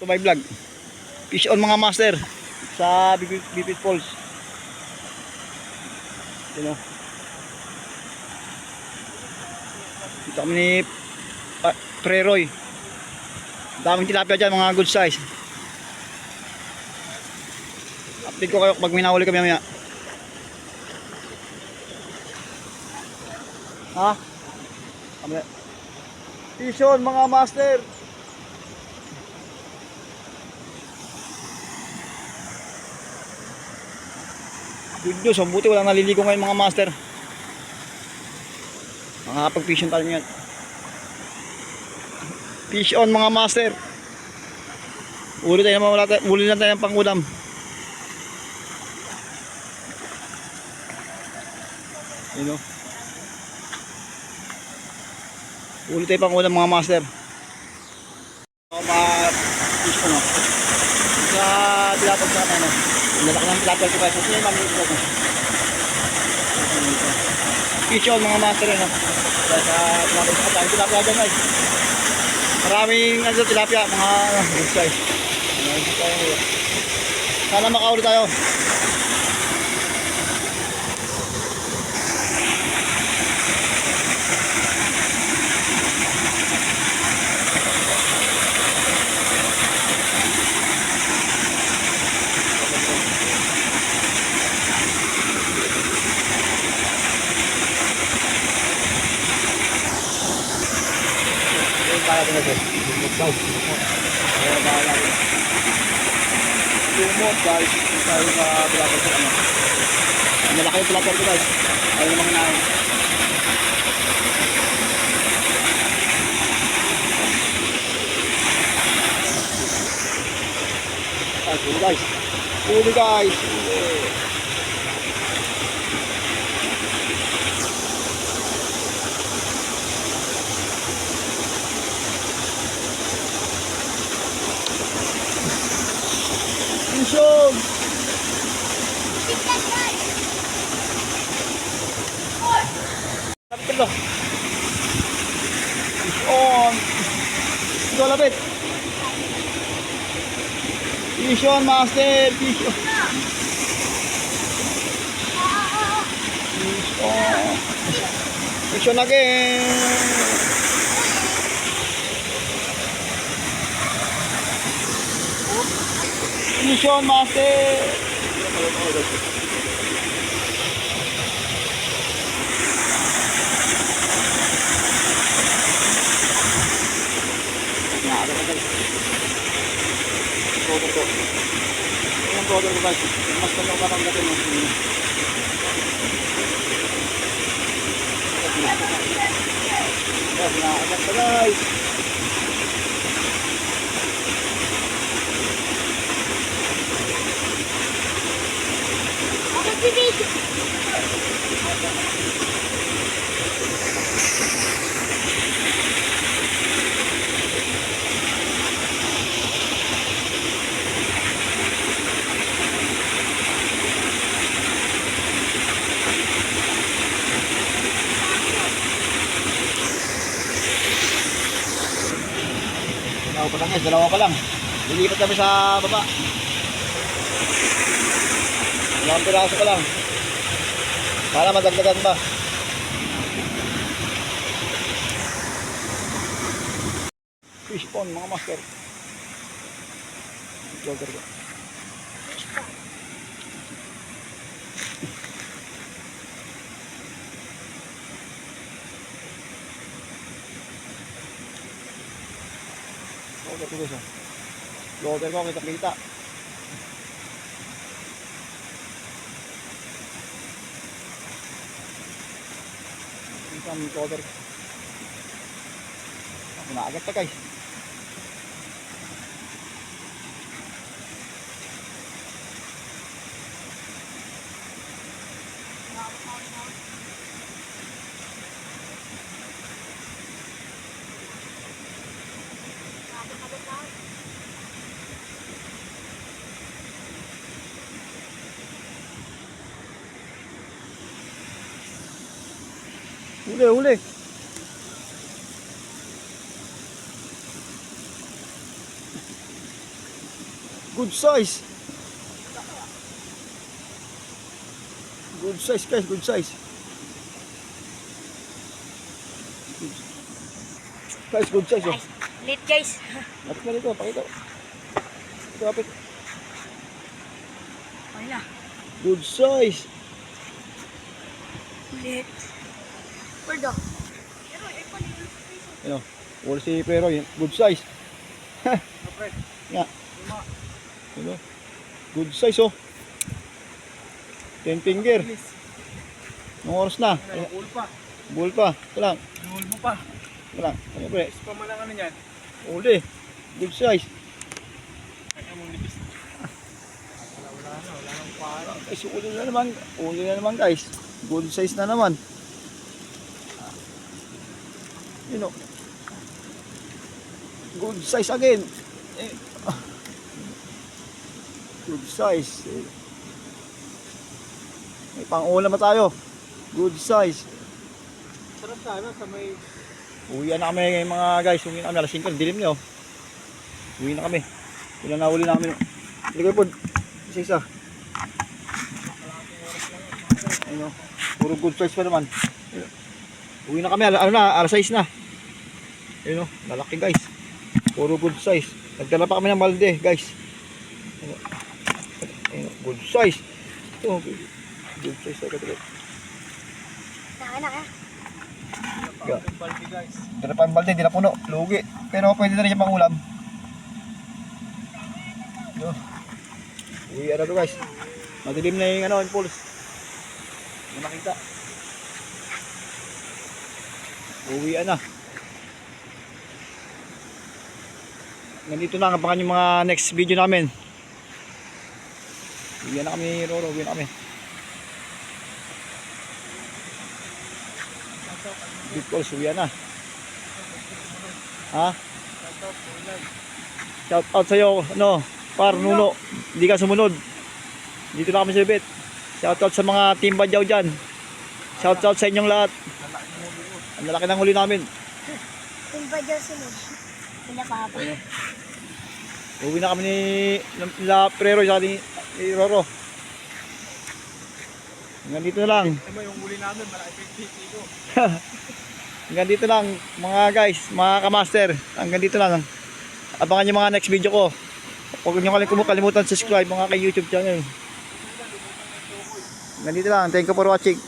to my vlog. Fish on mga master sa Bipit Falls. You know. Dito kami ni Preroy. Daming tilapia dyan, mga good size. Update ko kayo pag may nahuli kami mamaya. Ha? Fish on mga master. Good news, ang buti walang naliligo ngayon mga master. Makakapag-fish on tayo ngayon. Fish on mga master. Uli na tayo ng pangulam. You know. Uli tayo pangulam mga master. Fish on. Sa tilapag sa ano. Lalaki ng tilapag ko guys. Kasi yung mami ito ko. Fish on mga master ano. Sa tilapag sa tayo. Tilapag dyan guys. Maraming tilapia mga good size. Sana makauli tayo. Para din ito. Lumot guys. Tayo na bilapag sa ano. Malaki yung bilapag ko guys. Ayaw namang hinahin. Huli guys. Huli guys. Fishon! Lapit ka. Fishon! Ito lapit. Fishon master! Fishon! Fishon! Fishon again! Fishon master. Nah, ada guys. Produk ko. Yung produk ko guys. Mas tanong ka ng gatin mo. Yes, na-agad pa guys. Dalawa pa lang. Lilipat kami sa baba. Dalawang piraso pa lang. Para madagdagan ba? Fish pond mga master. Vlogger ko. Vlogger ko kita-kita. Isang vlogger. Ako na agad pa guys. Huli, huli. Good size. Good size guys, good size. Guys, good size oh. Guys, lit guys. Lapit na dito, pakita. Ito, lapit. Okay na. Good size. Lit. Birdo. Ano, wall si pero yun, good size. Nga. Ano? Good size oh. 10 finger. Anong oras na? Bull pa. Bull pa. Ito lang. Bull mo pa. Ito lang. Ano pre? Pa man ang ano niyan. Uli. Good size. Kaya mong nipis. Wala nang paa. Guys, uli na naman. Uli na naman guys. Good size na naman. You know. Good size again. Good size. May pang-ulam na tayo. Good size. Sarap sana sa may... Uwi na kami mga guys. Uwi na kami. Alas 5. Dilim niyo. Uwi na kami. Ilan na uli namin. Ligay po. Isa-isa. Ano? Puro good size pa naman. Uwi na kami. Ano na? Alas 6 na. Ayun o. Lalaki guys. Puro good size. Nagdala pa kami ng balde guys. Ayun, good size. Ito. Good size. Naka. Yung balde guys. Dala pa ang balde. Di na puno. Lugi. Pero pwede na rin yung pangulam. Yo. Uwi na to guys. Madilim na yung ano, impulse. Hindi makita. Uwi na. Nandito na, abangan yung mga next video namin. Uwi na kami, Roro. Uwi na kami. Big calls, uwi na. Ha? Shout out sa'yo, ano, Par, Nuno. Hindi ka sumunod. Dito na kami sa bibit. Shout out sa mga team Badyaw dyan. Shout out sa inyong lahat. Ang lalaki ng huli namin. Kung ba dyan sunod? Sila papa. Uwi na kami ni La Prero sa ni Roro. Hanggang dito na lang. Ano yung huli namin, malaki yung PT ko. Hanggang dito lang mga guys, mga kamaster. Hanggang dito lang. Abangan yung mga next video ko. Huwag niyo kalimutan subscribe mga kay YouTube channel. Hanggang dito lang. Thank you for watching.